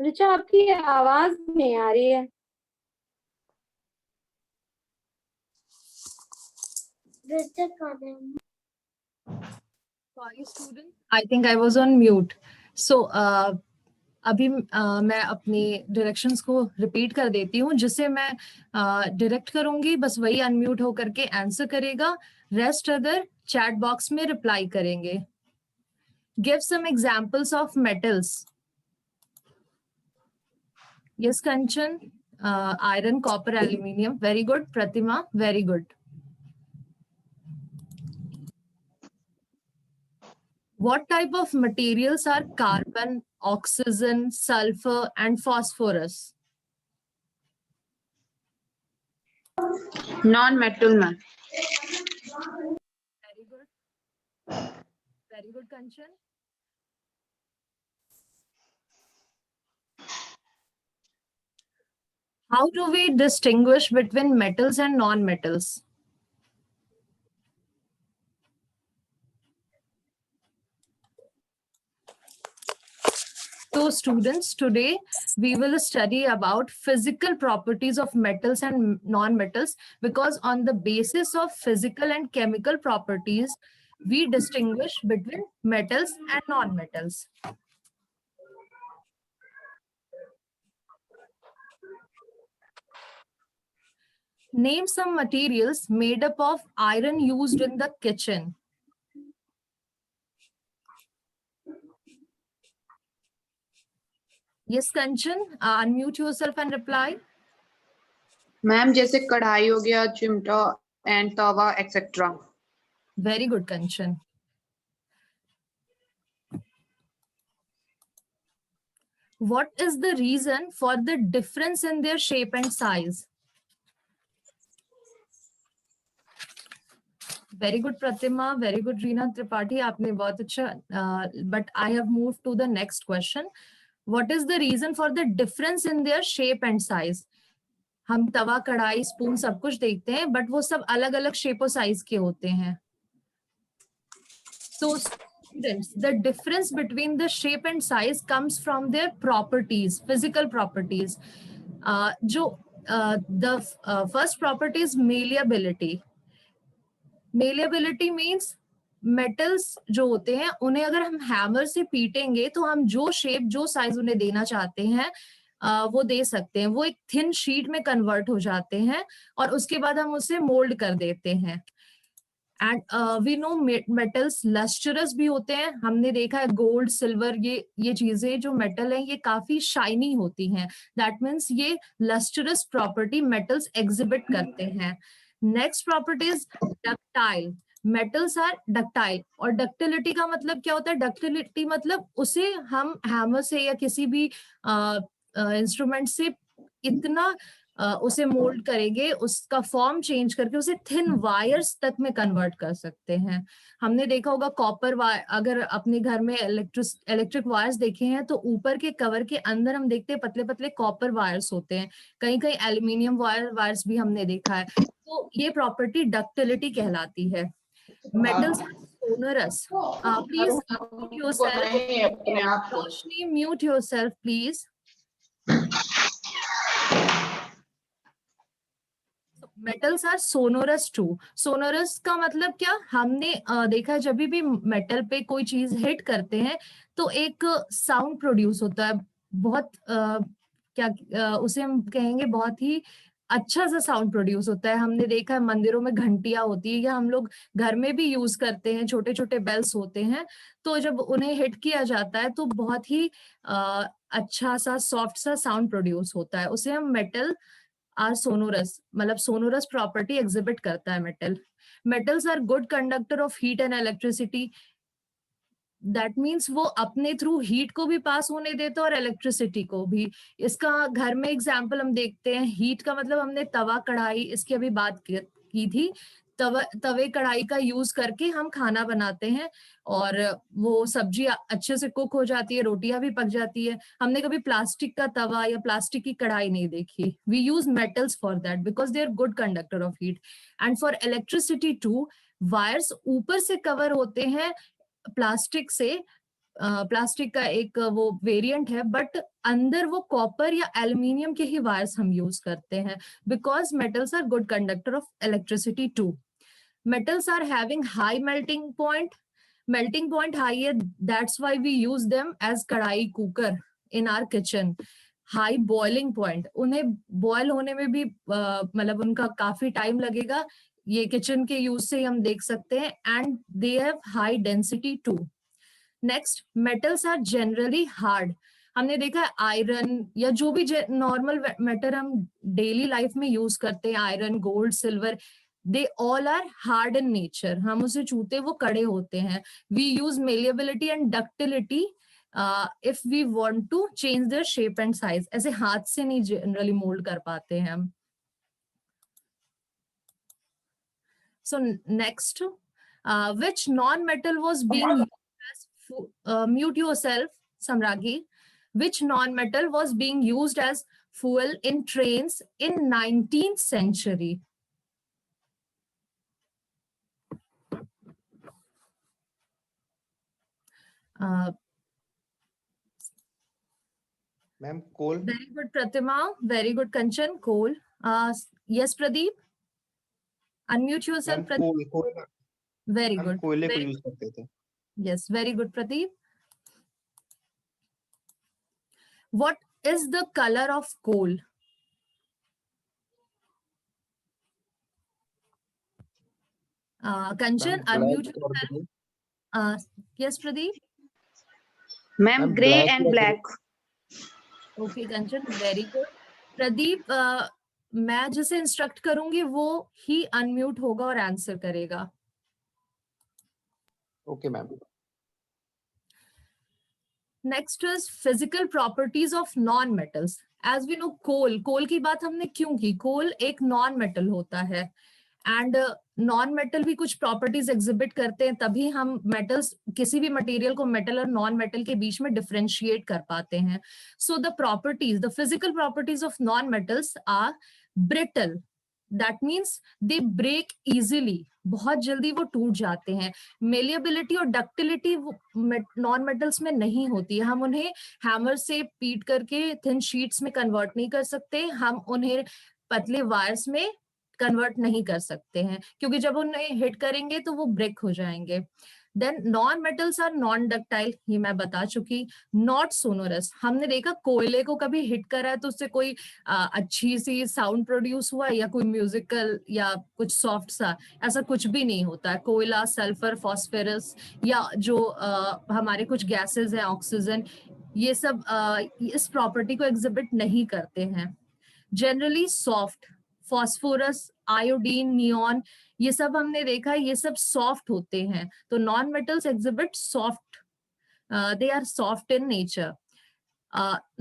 ऋचा, आपकी आवाज नहीं आ रही है। ऋचा कौन है? Sorry student, I think I was on mute. So अभी मैं अपनी डायरेक्शंस को रिपीट कर देती हूँ, जिसे मैं डायरेक्ट करूंगी, बस वही अनम्यूट होकर के आंसर करेगा, रेस्ट अदर चैट बॉक्स में रिप्लाई करेंगे। Give some examples of metals. Yes Kanchan, iron, copper, aluminium. Very good Pratima, very good. What type of materials are carbon, oxygen, sulfur, and phosphorus? Non-metal, ma'am. Very good. Very good, Kanchan. How do we distinguish between metals and non-metals? So students, today we will study about physical properties of metals and non-metals, because on the basis of physical and chemical properties, we distinguish between metals and non-metals. Name some materials made up of iron used in the kitchen. Yes, Kanchan, unmute yourself and reply. Ma'am जैसे कढ़ाई हो गया, चिमटा and Tawa etcetera. Very good, Kanchan. What is the reason for the difference in their shape and size? Very good, Pratima. Very good, Reena Tripathi. आपने बहुत अच्छा. But I have moved to the next question. What is the reason for the difference in their shape and size? हम तवा, कढ़ाई, spoon सब कुछ देखते हैं, but वो सब अलग अलग शेप और साइज के होते हैं. So students, the difference between the shape and size comes from their properties, physical properties. The first property is malleability. Malleability means metals जो होते हैं उन्हें अगर हम हैमर से पीटेंगे तो हम जो शेप, जो साइज उन्हें देना चाहते हैं वो दे सकते हैं. वो एक थिन शीट में कन्वर्ट हो जाते हैं और उसके बाद हम उसे मोल्ड कर देते हैं. And we know metals lustrous भी होते हैं. हमने देखा है गोल्ड, सिल्वर, ये चीजें जो मेटल हैं ये काफी शाइनी होती हैं. दैट मीन्स ये लस्टरस प्रॉपर्टी मेटल्स एग्जिबिट करते हैं. Next property is ductile. Metals are ductile. और डक्टिलिटी का मतलब क्या होता है? डक्टिलिटी मतलब उसे हम हैमर से या किसी भी इंस्ट्रूमेंट से इतना उसे मोल्ड करेंगे, उसका फॉर्म चेंज करके उसे थिन वायर्स तक में कन्वर्ट कर सकते हैं. हमने देखा होगा कॉपर वायर, अगर अपने घर में इलेक्ट्रिक वायर्स देखे हैं तो ऊपर के कवर के अंदर हम देखते हैं पतले पतले कॉपर वायर्स होते हैं. कहीं कहीं एल्यूमिनियम वायर्स भी हमने देखा है. तो ये प्रॉपर्टी डक्टिलिटी कहलाती है. Metals sonorous. Please mute yourself. Roshni, mute yourself please. Metals are sonorous too. Sonorous का मतलब क्या? हमने देखा है जब भी मेटल पे कोई चीज हिट करते हैं तो एक साउंड प्रोड्यूस होता है. बहुत उसे हम कहेंगे बहुत ही अच्छा सा साउंड प्रोड्यूस होता है. हमने देखा है मंदिरों में घंटियां होती है या हम लोग घर में भी यूज करते हैं, छोटे छोटे बेल्स होते हैं. तो जब उन्हें हिट किया जाता है तो बहुत ही अच्छा सा सॉफ्ट सा साउंड प्रोड्यूस होता है. उसे हम मेटल आर सोनोरस, मतलब सोनोरस प्रॉपर्टी एग्जिबिट करता है metal. Metals are good conductor of heat and electricity. That means वो अपने थ्रू हीट को भी पास होने देते हैं और इलेक्ट्रिसिटी को भी. इसका घर में एग्जांपल हम देखते हैं. हीट का मतलब हमने तवा, कढ़ाई, इसकी अभी बात की थी. तवे कढ़ाई का यूज करके हम खाना बनाते हैं और वो सब्जी अच्छे से कुक हो जाती है, रोटियां भी पक जाती है. हमने कभी प्लास्टिक का तवा या प्लास्टिक की कढ़ाई नहीं देखी. We use metals for that because they are good conductor of heat. And for electricity too, wires ऊपर से कवर होते हैं प्लास्टिक से, प्लास्टिक का एक वो वेरिएंट है, बट अंदर वो कॉपर या एल्यूमिनियम के ही वायर्स हम यूज करते हैं, because metals are good conductor of electricity too. Metals are having high melting point. Melting point high है, that's why we use them as कढ़ाई cooker in our kitchen. High boiling point, उन्हें boil होने में भी मतलब उनका काफी time लगेगा. ये किचन के यूज से हम देख सकते हैं. And they have high density too. Next, metals are generally hard. हमने देखा है आयरन या जो भी नॉर्मल मेटल हम डेली लाइफ में यूज करते हैं, iron, gold, silver, they all are hard in nature. हम उसे छूते वो कड़े होते हैं. We use malleability and ductility if we want to change their shape and size. ऐसे हाथ से नहीं generally mold कर पाते हैं हम. So next, which non-metal was being used as mute yourself, Samragi. Which non-metal was being used as fuel in trains in 19th century? Ma'am coal. Very good, Pratima. Very good, Kanchan. Coal. Yes, Pradeep. Unmute yourself, ma'am Pradeep. Coal Very हम good. कोयले को Very use good. करते थे. Yes, very good, Pradeep. What is the color of coal? Kanchan, unmute yourself. Yes, Pradeep. Ma'am ma'am grey black and या black. Okay, Kanchan, very good. Pradeep, मैं जिसे instruct करूंगी वो ही unmute होगा और answer करेगा. Okay ma'am. Next is physical properties of non-metals. As we know, coal की बात हमने क्यों की? Coal एक non-metal होता है, and non-metal भी कुछ properties exhibit करते हैं, तभी हम metals, किसी भी material को metal और non-metal के बीच में differentiate कर पाते हैं. So the properties, the physical properties of non-metals are brittle. That means they break easily. बहुत जल्दी वो टूट जाते हैं. मेलिएबिलिटी और डक्टिलिटी नॉन मेटल्स में नहीं होती है. हम उन्हें हैमर से पीट करके थिन शीट्स में कन्वर्ट नहीं कर सकते. हम उन्हें पतले वायर्स में कन्वर्ट नहीं कर सकते हैं, क्योंकि जब उन्हें हिट करेंगे तो वो ब्रेक हो जाएंगे. Then non metals are non ductile, ये मैं बता चुकी. नॉट सोनोरस, हमने देखा कोयले को कभी हिट करा है तो उससे कोई अच्छी सी साउंड प्रोड्यूस हुआ या कोई म्यूजिकल या कुछ सॉफ्ट सा, ऐसा कुछ भी नहीं होता है. कोयला, सल्फर, फॉस्फेरस या जो हमारे कुछ गैसेस हैं, ऑक्सीजन, ये सब इस प्रॉपर्टी को एग्जिबिट नहीं करते हैं. Generally soft, phosphorus, iodine, neon, ये सब हमने देखा है, ये सब सॉफ्ट होते हैं. तो non metals exhibit soft, they are soft in nature.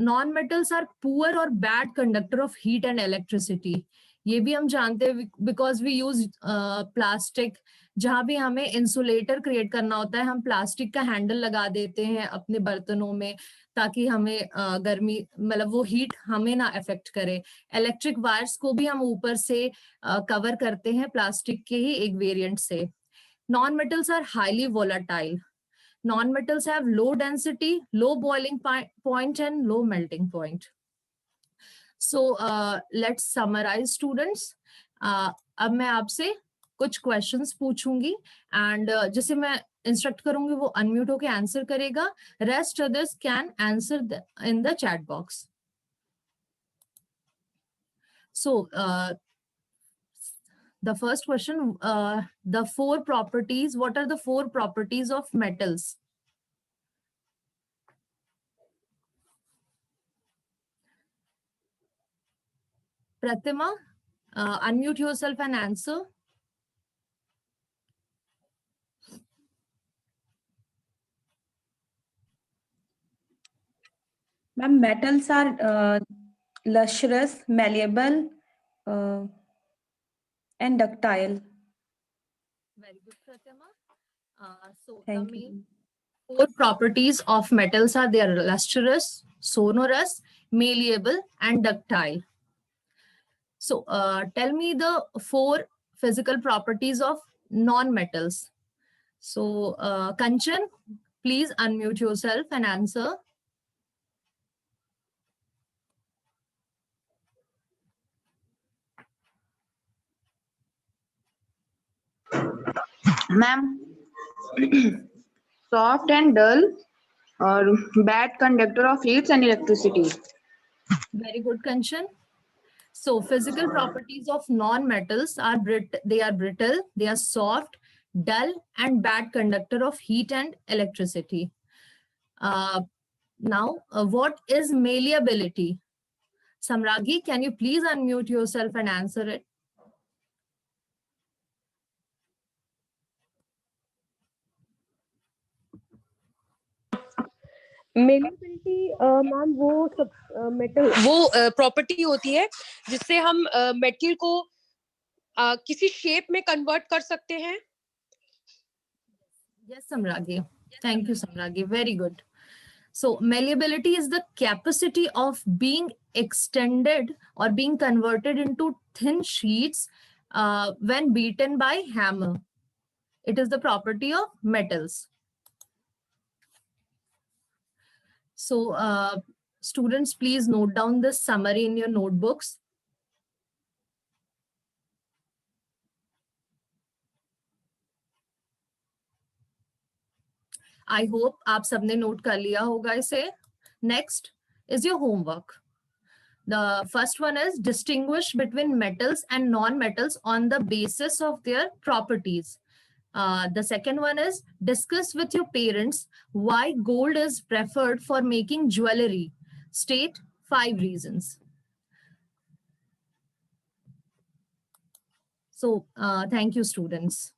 Non metals are poor और bad conductor of heat and electricity. ये भी हम जानते हैं बिकॉज वी यूज प्लास्टिक. जहां भी हमें इंसुलेटर क्रिएट करना होता है, हम प्लास्टिक का हैंडल लगा देते हैं अपने बर्तनों में, ताकि हमें गर्मी, मतलब वो हीट हमें ना अफेक्ट करे. इलेक्ट्रिक वायर्स को भी हम ऊपर से कवर करते हैं प्लास्टिक के ही एक वेरिएंट से. Non metals are highly volatile. Non-metals have low density, low boiling point and low melting point. So let's summarize, students. अब मैं आपसे कुछ questions पूछूंगी and जिसे मैं instruct करूंगी वो unmute होके answer करेगा. Rest others can answer in the chat box. So the first question, the four properties. What are the four properties of metals? Pratima, unmute yourself and answer. Ma'am, metals are lustrous, malleable, and ductile. Very good, Pratima. So Thank the main you. four properties of metals are they are lustrous, sonorous, malleable, and ductile. So tell me the four physical properties of non-metals. So Kanchan, please unmute yourself and answer. Ma'am, soft and dull or bad conductor of heat and electricity. Very good, Kanchan. So physical properties of non-metals are they are brittle, they are soft, dull, and bad conductor of heat and electricity. Now, what is malleability? Samragi, can you please unmute yourself and answer it? Malleability ma'am वो सब metal वो property होती है जिससे हम metal को किसी shape में कन्वर्ट कर सकते हैं. Yes, Samragi. Thank you, Samragi. Very good. So malleability is the capacity of being extended or being converted into thin sheets when beaten by hammer. It is the property of metals. So students, please note down this summary in your notebooks. I hope आप सबने note कर लिया होगा इसे. Next is your homework. The first one is distinguish between metals and non-metals on the basis of their properties. The second one is discuss with your parents why gold is preferred for making jewelry. State 5 reasons. So thank you, students.